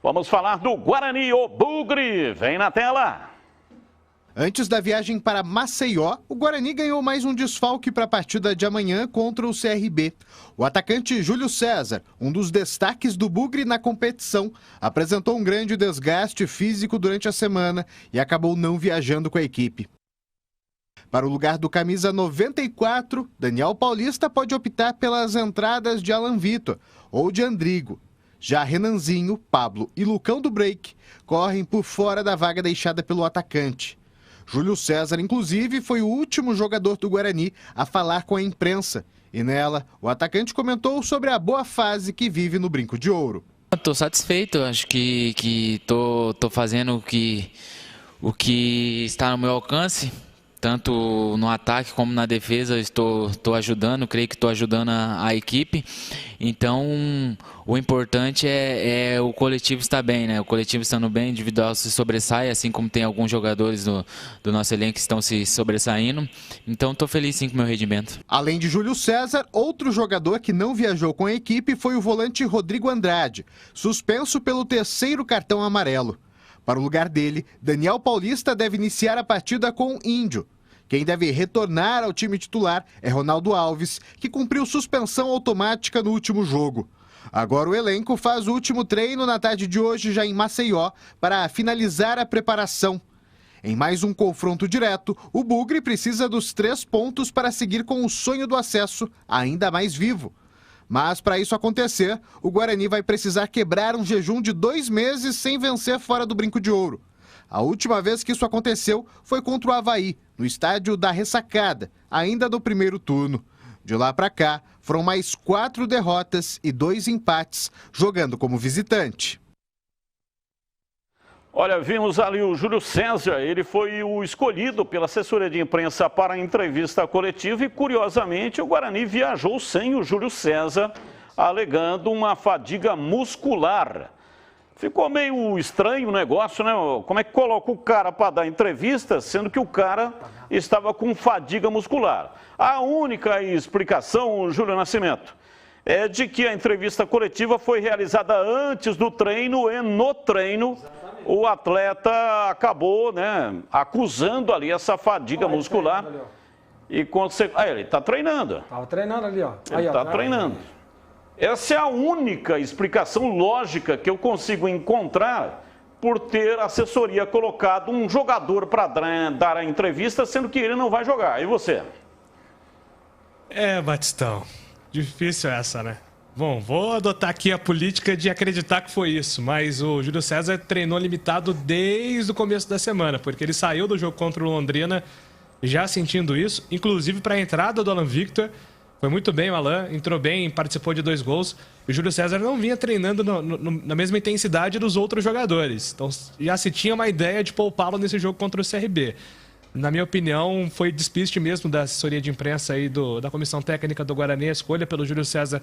Vamos falar do Guarani, o Bugre. Vem na tela. Antes da viagem para Maceió, o Guarani ganhou mais um desfalque para a partida de amanhã contra o CRB. O atacante Júlio César, um dos destaques do Bugre na competição, apresentou um grande desgaste físico durante a semana e acabou não viajando com a equipe. Para o lugar do camisa 94, Daniel Paulista pode optar pelas entradas de Alan Vitor ou de Andrigo. Já Renanzinho, Pablo e Lucão do Break correm por fora da vaga deixada pelo atacante. Júlio César, inclusive, foi o último jogador do Guarani a falar com a imprensa. E nela, o atacante comentou sobre a boa fase que vive no Brinco de Ouro. Estou satisfeito, acho que tô fazendo o que está no meu alcance. Tanto no ataque como na defesa estou ajudando, creio que estou ajudando a equipe. Então, o importante é o coletivo estar bem, né? O coletivo estando bem, o individual se sobressai, assim como tem alguns jogadores do nosso elenco que estão se sobressaindo. Então, estou feliz sim com o meu rendimento. Além de Júlio César, outro jogador que não viajou com a equipe foi o volante Rodrigo Andrade, suspenso pelo 3º cartão amarelo. Para o lugar dele, Daniel Paulista deve iniciar a partida com Índio. Quem deve retornar ao time titular é Ronaldo Alves, que cumpriu suspensão automática no último jogo. Agora o elenco faz o último treino na tarde de hoje já em Maceió para finalizar a preparação. Em mais um confronto direto, o Bugre precisa dos 3 pontos para seguir com o sonho do acesso ainda mais vivo. Mas, para isso acontecer, o Guarani vai precisar quebrar um jejum de 2 meses sem vencer fora do Brinco de Ouro. A última vez que isso aconteceu foi contra o Avaí, no estádio da Ressacada, ainda no primeiro turno. De lá para cá, foram mais 4 derrotas e 2 empates, jogando como visitante. Olha, vimos ali o Júlio César, ele foi o escolhido pela assessoria de imprensa para a entrevista coletiva e, curiosamente, o Guarani viajou sem o Júlio César, alegando uma fadiga muscular. Ficou meio estranho o negócio, né? Como é que coloca o cara para dar entrevista, sendo que o cara estava com fadiga muscular? A única explicação, Júlio Nascimento, é de que a entrevista coletiva foi realizada antes do treino e no treino o atleta acabou, né, acusando ali essa fadiga muscular. E quando você... ele está treinando. Estava treinando ali, ó. Ele está treinando. Essa é a única explicação lógica que eu consigo encontrar por ter a assessoria colocado um jogador para dar a entrevista, sendo que ele não vai jogar. E você? Batistão, difícil essa, né? Bom, vou adotar aqui a política de acreditar que foi isso, mas o Júlio César treinou limitado desde o começo da semana, porque ele saiu do jogo contra o Londrina já sentindo isso, inclusive para a entrada do Alan Victor. Foi muito bem o Alan, entrou bem, participou de 2 gols. E o Júlio César não vinha treinando na mesma intensidade dos outros jogadores. Então já se tinha uma ideia de poupá-lo nesse jogo contra o CRB. Na minha opinião, foi despiste mesmo da assessoria de imprensa aí da comissão técnica do Guarani, a escolha pelo Júlio César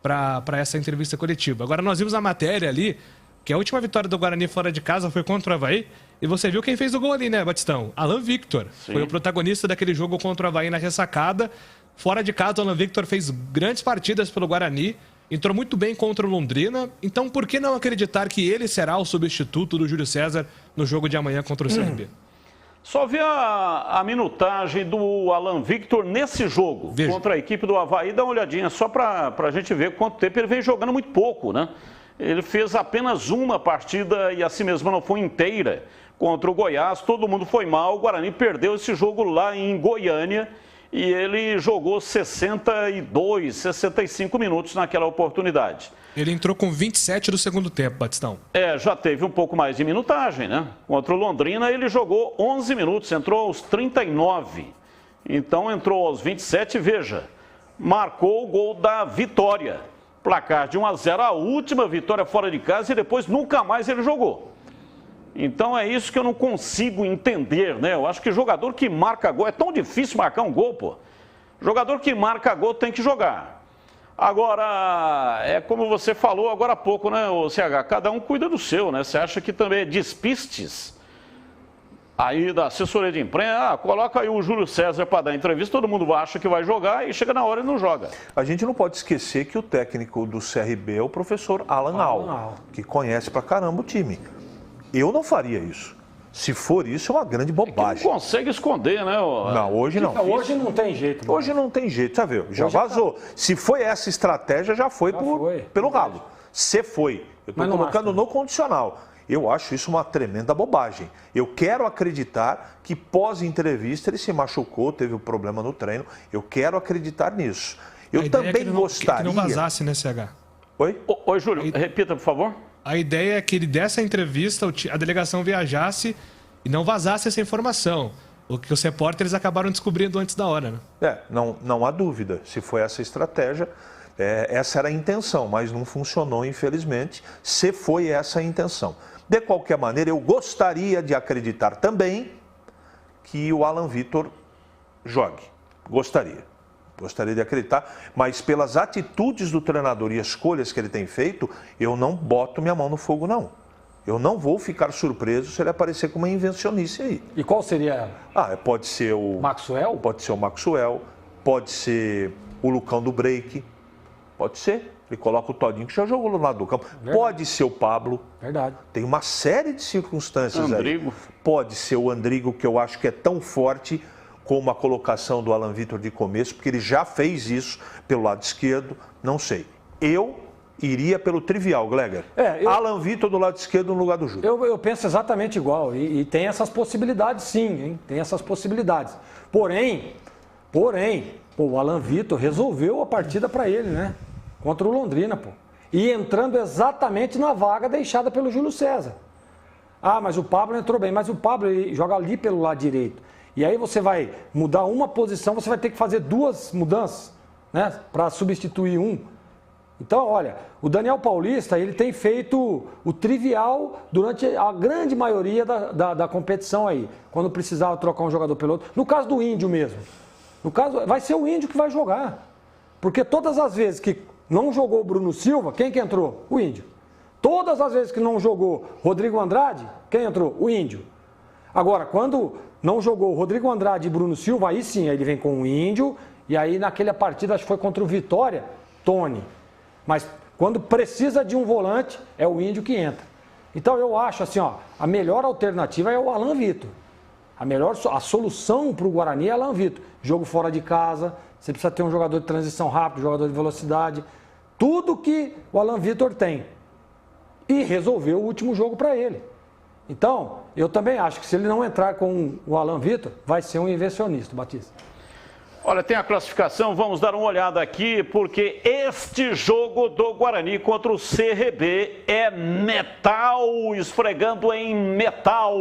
para essa entrevista coletiva. Agora nós vimos a matéria ali, que a última vitória do Guarani fora de casa foi contra o Avaí. E você viu quem fez o gol ali, né, Batistão? Alan Victor. Sim. Foi o protagonista daquele jogo contra o Avaí na Ressacada. Fora de casa, o Alan Victor fez grandes partidas pelo Guarani, entrou muito bem contra o Londrina. Então, por que não acreditar que ele será o substituto do Júlio César no jogo de amanhã contra o CRB? Só vi a minutagem do Alan Victor nesse jogo contra a equipe do Avaí. Dá uma olhadinha só para a gente ver quanto tempo ele vem jogando. Muito pouco, né? Ele fez apenas uma partida e assim mesmo não foi inteira contra o Goiás. Todo mundo foi mal. O Guarani perdeu esse jogo lá em Goiânia. E ele jogou 62, 65 minutos naquela oportunidade. Ele entrou com 27 do segundo tempo, Batistão. Já teve um pouco mais de minutagem, né? Contra o Londrina ele jogou 11 minutos, entrou aos 39. Então entrou aos 27, veja, marcou o gol da vitória. Placar de 1-0, a última vitória fora de casa e depois nunca mais ele jogou. Então é isso que eu não consigo entender, né? Eu acho que jogador que marca gol, é tão difícil marcar um gol, pô. Jogador que marca gol tem que jogar. Agora, é como você falou agora há pouco, né, o CH? Cada um cuida do seu, né? Você acha que também é despistes? Aí da assessoria de imprensa, coloca aí o Júlio César para dar entrevista, todo mundo acha que vai jogar e chega na hora e não joga. A gente não pode esquecer que o técnico do CRB é o professor Alan Al, que conhece pra caramba o time. Eu não faria isso. Se for isso, é uma grande bobagem. Não consegue esconder, né? Não, hoje não. Hoje não tem jeito. Mano. Hoje não tem jeito, já viu? Já vazou. Se foi essa estratégia, já foi pelo ralo. Se foi. Eu estou colocando no condicional. Eu acho isso uma tremenda bobagem. Eu quero acreditar que pós-entrevista ele se machucou, teve um problema no treino. Eu quero acreditar nisso. Eu também gostaria... Que não vazasse, né, CH? Oi? Oi, Júlio, repita, por favor. A ideia é que ele dessa entrevista, a delegação viajasse e não vazasse essa informação. O que os repórteres acabaram descobrindo antes da hora, né? Não há dúvida. Se foi essa estratégia, essa era a intenção, mas não funcionou, infelizmente, se foi essa a intenção. De qualquer maneira, eu gostaria de acreditar também que o Alan Vitor jogue. Gostaria de acreditar, mas pelas atitudes do treinador e escolhas que ele tem feito, eu não boto minha mão no fogo, não. Eu não vou ficar surpreso se ele aparecer com uma invencionice aí. E qual seria ela? Pode ser o... Maxwell? Pode ser o Maxwell, pode ser o Lucão do Break, pode ser. Ele coloca o Todinho, que já jogou no lado do campo. Verdade. Pode ser o Pablo. Verdade. Tem uma série de circunstâncias Andrigo. aí. Pode ser o Andrigo, que eu acho que é tão forte como a colocação do Alan Vitor de começo, porque ele já fez isso pelo lado esquerdo, não sei. Eu iria pelo trivial, Gleger. Alan Vitor do lado esquerdo no lugar do Júlio. Eu penso exatamente igual, e tem essas possibilidades sim, hein? Tem essas possibilidades. Porém, o Alan Vitor resolveu a partida para ele, né? Contra o Londrina, pô. E entrando exatamente na vaga deixada pelo Júlio César. Mas o Pablo entrou bem, mas o Pablo joga ali pelo lado direito. E aí você vai mudar uma posição, você vai ter que fazer duas mudanças, né? Para substituir um. Então, olha, o Daniel Paulista, ele tem feito o trivial durante a grande maioria da competição aí. Quando precisava trocar um jogador pelo outro. No caso do Índio mesmo. No caso, vai ser o Índio que vai jogar. Porque todas as vezes que não jogou o Bruno Silva, quem que entrou? O Índio. Todas as vezes que não jogou Rodrigo Andrade, quem entrou? O Índio. Agora, quando não jogou Rodrigo Andrade e Bruno Silva, aí sim, aí ele vem com o Índio, e aí naquela partida, acho que foi contra o Vitória, Tony. Mas quando precisa de um volante, é o Índio que entra. Então eu acho assim, a melhor alternativa é o Alan Vitor. A solução para o Guarani é Alan Vitor. Jogo fora de casa, você precisa ter um jogador de transição rápido, jogador de velocidade, tudo que o Alan Vitor tem. E resolveu o último jogo para ele. Então, eu também acho que se ele não entrar com o Alan Vitor, vai ser um inversionista, Batista. Olha, tem a classificação, vamos dar uma olhada aqui, porque este jogo do Guarani contra o CRB é metal, esfregando em metal.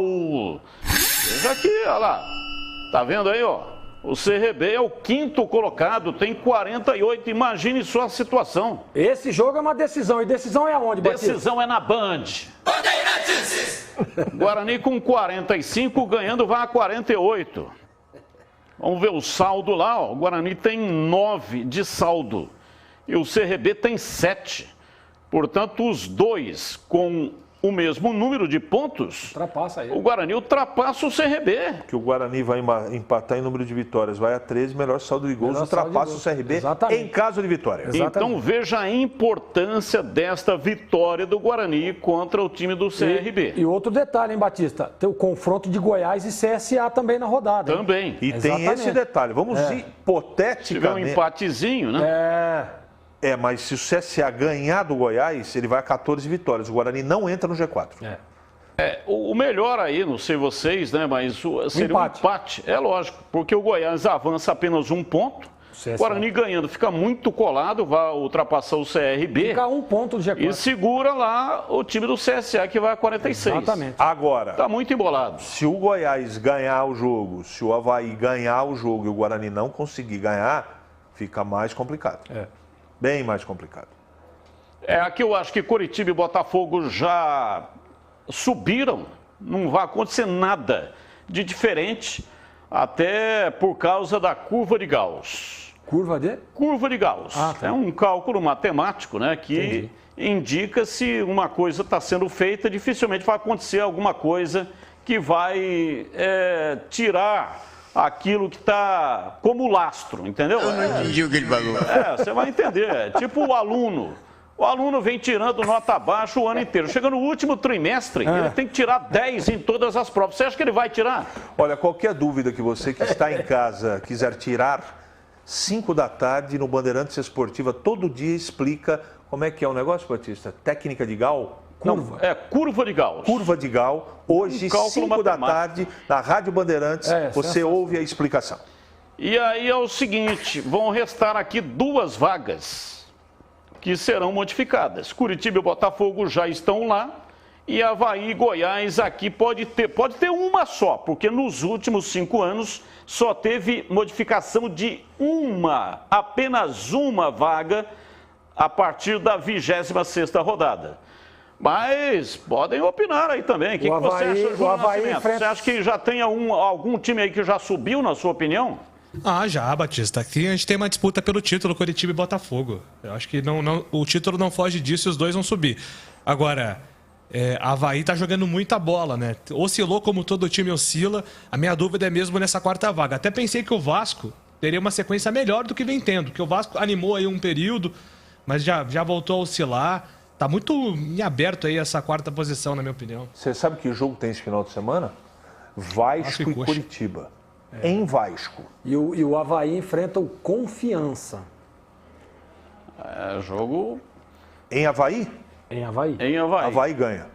Veja aqui, olha lá, tá vendo aí, O CRB é o 5º colocado, tem 48, imagine só a situação. Esse jogo é uma decisão, e decisão é aonde, Batista? Decisão é na Band. Guarani com 45, ganhando vai a 48. Vamos ver o saldo lá, o Guarani tem 9 de saldo e o CRB tem 7. Portanto, os dois com o mesmo número de pontos, ultrapassa ele. O Guarani ultrapassa o CRB. Que o Guarani vai empatar em número de vitórias, vai a 13, melhor saldo de gols, ultrapassa o CRB em caso de vitória. Então veja a importância desta vitória do Guarani contra o time do CRB. E outro detalhe, hein, Batista? Tem o confronto de Goiás e CSA também na rodada. Também. E tem esse detalhe, vamos hipoteticamente... Se tiver um empatezinho, né? Mas se o CSA ganhar do Goiás, ele vai a 14 vitórias. O Guarani não entra no G4. O melhor aí, não sei vocês, né? Mas seria um empate. É lógico, porque o Goiás avança apenas 1 ponto. O Guarani ganhando fica muito colado, vai ultrapassar o CRB. Fica 1 ponto do G4. E segura lá o time do CSA, que vai a 46. Exatamente. Agora, está muito embolado. Se o Goiás ganhar o jogo, se o Avaí ganhar o jogo e o Guarani não conseguir ganhar, fica mais complicado. Bem mais complicado. Aqui eu acho que Coritiba e Botafogo já subiram, não vai acontecer nada de diferente, até por causa da curva de Gauss. Curva de? Curva de Gauss. É um cálculo matemático, né, que indica se uma coisa está sendo feita, dificilmente vai acontecer alguma coisa que vai tirar aquilo que está como lastro, entendeu? Eu não entendi o que ele falou. Você vai entender. É tipo o aluno. O aluno vem tirando nota baixa o ano inteiro. Chega no último trimestre, ele tem que tirar 10 em todas as provas. Você acha que ele vai tirar? Olha, qualquer dúvida que você que está em casa quiser tirar, 5 da tarde no Bandeirantes Esportiva, todo dia explica como é que é o negócio, Batista? Técnica de Gauss? Curva. Curva de Gauss. Curva de Gauss. Hoje, 5 da tarde, na Rádio Bandeirantes, você ouve a explicação. E aí é o seguinte, vão restar aqui 2 vagas que serão modificadas. Curitiba e Botafogo já estão lá e Avaí e Goiás aqui pode ter uma só, porque nos últimos 5 anos só teve modificação de apenas uma vaga a partir da 26ª rodada. Mas podem opinar aí também. O que você acha, Júlio Nascimento? Você acha que já tem algum time aí que já subiu, na sua opinião? Já, Batista. Aqui a gente tem uma disputa pelo título, Coritiba e Botafogo. Eu acho que o título não foge disso e os dois vão subir. Agora, Avaí tá jogando muita bola, né? Oscilou como todo time oscila. A minha dúvida é mesmo nessa 4ª vaga. Até pensei que o Vasco teria uma sequência melhor do que vem tendo, porque o Vasco animou aí um período, mas já voltou a oscilar. Tá muito em aberto aí essa 4ª posição, na minha opinião. Você sabe que jogo tem esse final de semana? Vasco e Curitiba. Em Vasco. E o Avaí enfrenta o Confiança. Jogo... Em Avaí? Em Avaí. Em Avaí. Avaí ganha.